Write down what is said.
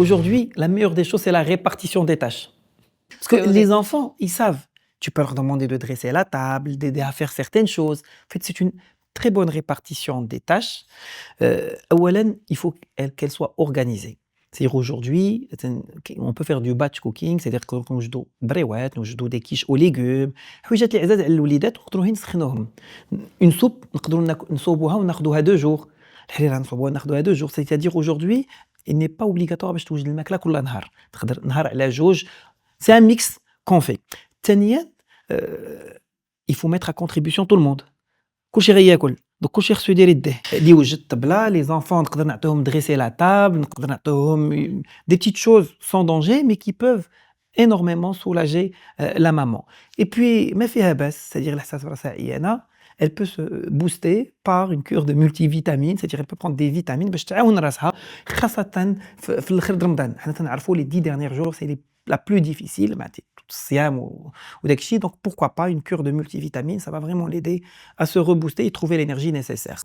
Aujourd'hui, la meilleure des choses, c'est la répartition des tâches. Parce que C'est vrai. les enfants, ils savent. Tu peux leur demander de dresser la table, d'aider à faire certaines choses. En fait, c'est une très bonne répartition des tâches. أولًا, il faut qu'elle soit organisée. C'est-à-dire aujourd'hui, on peut faire du batch cooking, c'est-à-dire كنوجدوا بريوات، نوجدوا des quiches aux légumes، حويجات اللي عزاز على الوليدات ونقدروا نسخنوهم. Une soupe نقدروا نصوبوها وناخدوها 2 jours. الحريرة نصوبوها ناخدوها 2 jours. C'est-à-dire aujourd'hui, il n'est pas obligatoire باش توجد الماكلة كل نهار. تقدر نهار على جوج. C'est un mix qu'on fait. ثانياً, il faut mettre à contribution tout le monde. كلشي غياكل. Donc كلشي خصو يدير يديه. اللي يوجد الطبلة، les enfants نقدر نعطيوهم dresser la table, نقدر نعطيوهم des petites choses sans danger mais qui peuvent énormément soulager la maman. Et puis ما فيها بأس, c'est-à-dire الإحساس براسها عيانة, elle peut se booster par une cure de multivitamines, c'est-à-dire elle peut prendre des vitamines باش تعاون راسها, خاصة في الآخر د رمضان. حنا تنعرفوا les 10 derniers jours c'est la plus difficile, مع الصيام وداك الشيء. Donc pourquoi pas une cure de multivitamines, ça va vraiment l'aider à se rebooster et trouver l'énergie nécessaire.